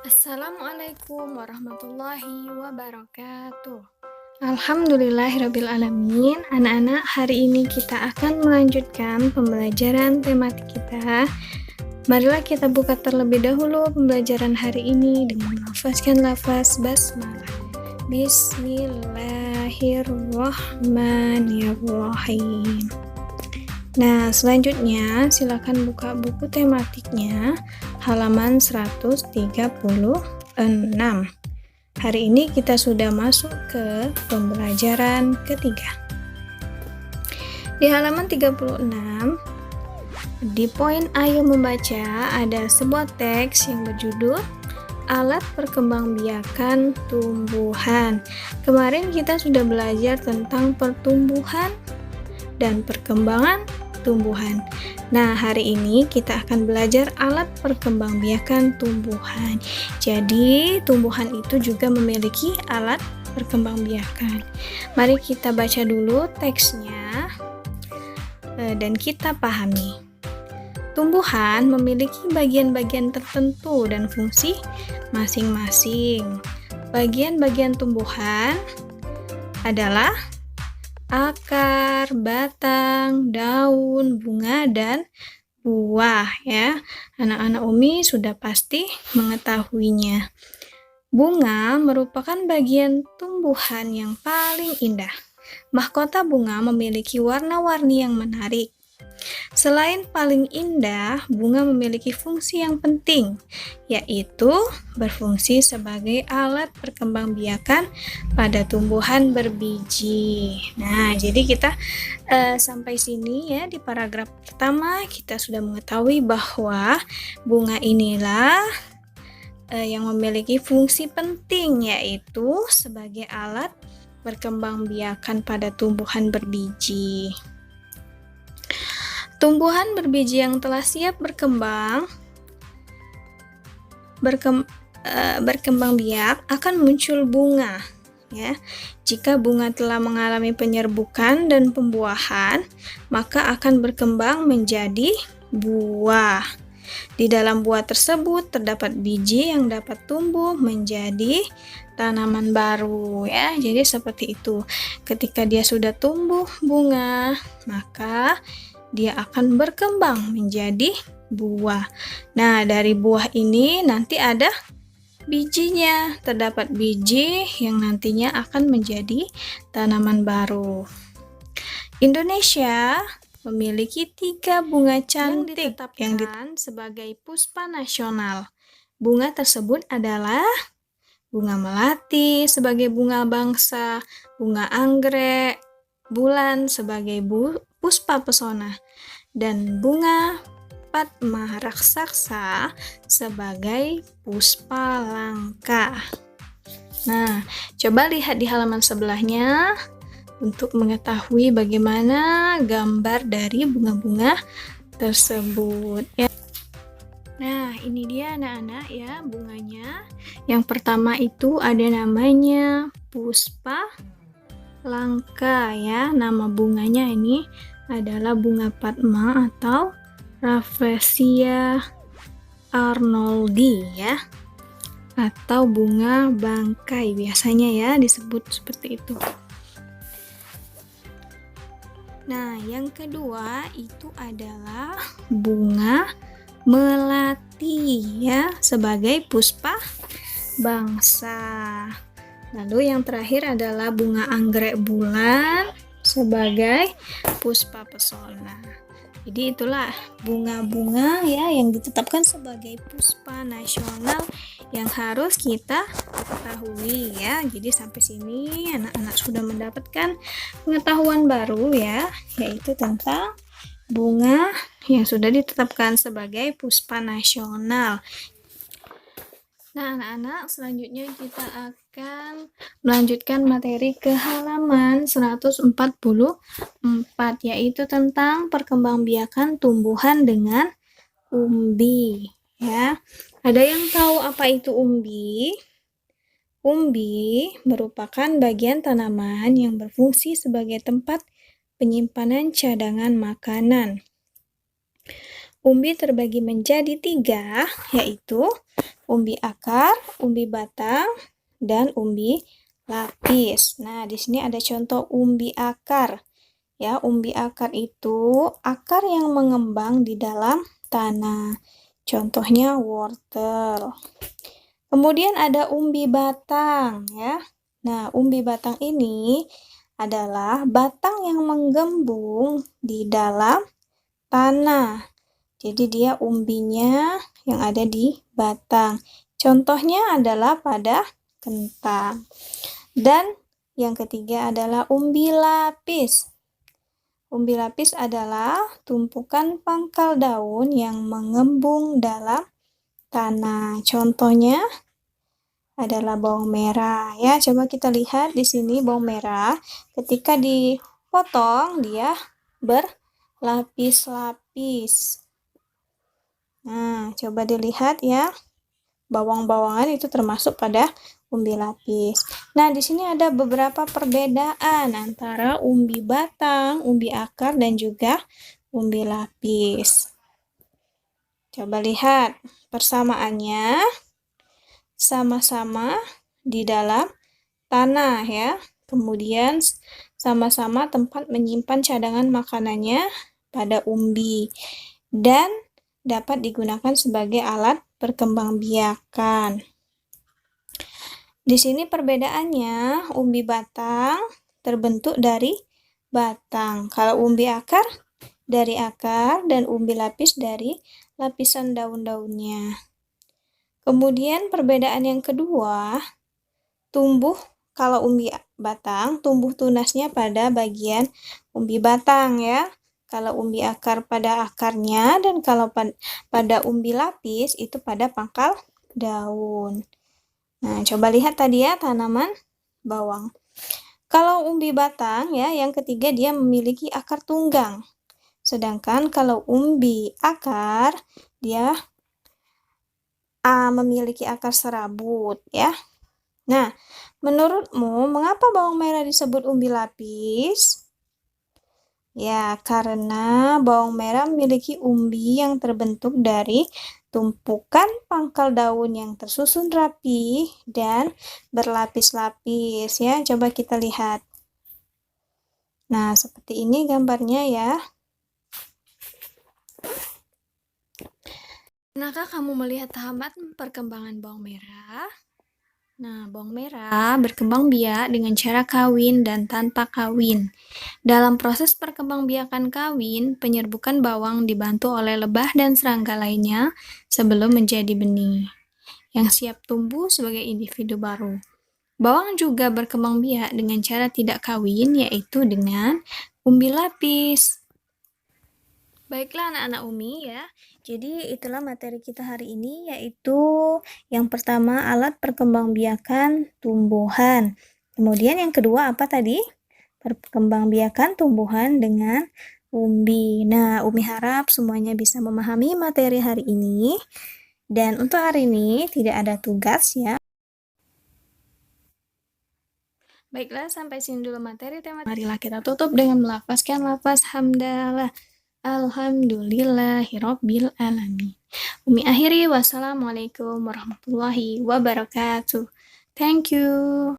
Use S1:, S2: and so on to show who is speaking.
S1: Assalamualaikum warahmatullahi wabarakatuh. Alhamdulillahirrabbilalamin. Anak-anak, hari ini kita akan melanjutkan pembelajaran tematik kita. Marilah kita buka terlebih dahulu pembelajaran hari ini dengan melafazkan lafaz basmalah. Bismillahirrahmanirrahim. Nah, selanjutnya silakan buka buku tematiknya halaman 136. Hari ini kita sudah masuk ke pembelajaran ketiga. Di halaman 36, di poin ayo membaca ada sebuah teks yang berjudul Alat Perkembangbiakan Tumbuhan. Kemarin kita sudah belajar tentang pertumbuhan dan perkembangan tumbuhan. Nah, hari ini kita akan belajar alat perkembangbiakan tumbuhan. Jadi, tumbuhan itu juga memiliki alat perkembangbiakan. Mari kita baca dulu teksnya dan kita pahami. Tumbuhan memiliki bagian-bagian tertentu dan fungsi masing-masing. Bagian-bagian tumbuhan adalah akar, batang, daun, bunga, dan buah ya. Anak-anak Umi sudah pasti mengetahuinya. Bunga merupakan bagian tumbuhan yang paling indah. Mahkota bunga memiliki warna-warni yang menarik. Selain paling indah, bunga memiliki fungsi yang penting, yaitu berfungsi sebagai alat perkembangbiakan pada tumbuhan berbiji. Nah, jadi kita sampai sini ya, di paragraf pertama kita sudah mengetahui bahwa bunga inilah yang memiliki fungsi penting, yaitu sebagai alat perkembangbiakan pada tumbuhan berbiji. Tumbuhan berbiji yang telah siap berkembang biak akan muncul bunga. Ya, jika bunga telah mengalami penyerbukan dan pembuahan, maka akan berkembang menjadi buah. Di dalam buah tersebut terdapat biji yang dapat tumbuh menjadi tanaman baru ya. Jadi seperti itu. Ketika dia sudah tumbuh bunga, maka dia akan berkembang menjadi buah. Nah, dari buah ini nanti ada bijinya. Terdapat biji yang nantinya akan menjadi tanaman baru. Indonesia memiliki 3 bunga cantik yang ditetapkan sebagai puspa nasional. Bunga tersebut adalah bunga melati sebagai bunga bangsa, bunga anggrek bulan sebagai puspa pesona, dan bunga Padma raksasa sebagai puspa langka. Nah, coba lihat di halaman sebelahnya untuk mengetahui bagaimana gambar dari bunga-bunga tersebut ya. Nah, ini dia anak-anak ya bunganya. Yang pertama itu ada namanya puspa langka ya. Nama bunganya ini adalah bunga Padma atau Rafflesia arnoldi ya, atau bunga bangkai biasanya ya disebut seperti itu. Nah, yang kedua itu adalah bunga melati ya sebagai puspa bangsa. Lalu yang terakhir adalah bunga anggrek bulan sebagai puspa pesona. Jadi itulah bunga-bunga ya yang ditetapkan sebagai puspa nasional yang harus kita ketahui ya. Jadi sampai sini anak-anak sudah mendapatkan pengetahuan baru ya, yaitu tentang bunga yang sudah ditetapkan sebagai puspa nasional. Nah, anak-anak, selanjutnya kita akan melanjutkan materi ke halaman 144, yaitu tentang perkembangbiakan tumbuhan dengan umbi. Ya, ada yang tahu apa itu umbi? Umbi merupakan bagian tanaman yang berfungsi sebagai tempat penyimpanan cadangan makanan. Umbi terbagi menjadi 3, yaitu umbi akar, umbi batang, dan umbi lapis. Nah, di sini ada contoh umbi akar. Ya, umbi akar itu akar yang mengembang di dalam tanah. Contohnya wortel. Kemudian ada umbi batang, ya. Nah, umbi batang ini adalah batang yang menggembung di dalam tanah. Jadi dia umbinya yang ada di batang. Contohnya adalah pada kentang. Dan yang ketiga adalah umbi lapis. Umbi lapis adalah tumpukan pangkal daun yang mengembung dalam tanah. Contohnya adalah bawang merah. Ya, coba kita lihat di sini bawang merah. Ketika dipotong, dia berlapis-lapis. Nah, coba dilihat ya. Bawang-bawangan itu termasuk pada umbi lapis. Nah, di sini ada beberapa perbedaan antara umbi batang, umbi akar, dan juga umbi lapis. Coba lihat persamaannya. Sama-sama di dalam tanah ya. Kemudian sama-sama tempat menyimpan cadangan makanannya pada umbi. Dan dapat digunakan sebagai alat perkembangbiakan. Di sini perbedaannya, umbi batang terbentuk dari batang. Kalau umbi akar dari akar dan umbi lapis dari lapisan daun-daunnya. Kemudian perbedaan yang kedua, kalau umbi batang, tumbuh tunasnya pada bagian umbi batang ya. Kalau umbi akar pada akarnya, dan kalau pada umbi lapis itu pada pangkal daun. Nah, coba lihat tadi ya tanaman bawang. Kalau umbi batang ya, yang ketiga dia memiliki akar tunggang. Sedangkan kalau umbi akar, dia memiliki akar serabut ya. Nah, menurutmu mengapa bawang merah disebut umbi lapis? Ya, karena bawang merah memiliki umbi yang terbentuk dari tumpukan pangkal daun yang tersusun rapi dan berlapis-lapis ya. Coba kita lihat. Nah, seperti ini gambarnya ya. Pernahkah kamu melihat tahapan perkembangan bawang merah? Nah, bawang merah berkembang biak dengan cara kawin dan tanpa kawin. Dalam proses perkembangbiakan kawin, penyerbukan bawang dibantu oleh lebah dan serangga lainnya sebelum menjadi benih, yang siap tumbuh sebagai individu baru. Bawang juga berkembang biak dengan cara tidak kawin, yaitu dengan umbi lapis. Baiklah anak-anak Umi ya, jadi itulah materi kita hari ini, yaitu yang pertama alat perkembangbiakan tumbuhan. Kemudian yang kedua apa tadi? Perkembangbiakan tumbuhan dengan umbi. Nah, Umi harap semuanya bisa memahami materi hari ini. Dan untuk hari ini tidak ada tugas ya. Baiklah, sampai sini dulu materi tema. Marilah kita tutup dengan melafazkan lafaz hamdalah. Alhamdulillahirabbil alamin. Umi akhiri, wassalamualaikum warahmatullahi wabarakatuh. Thank you.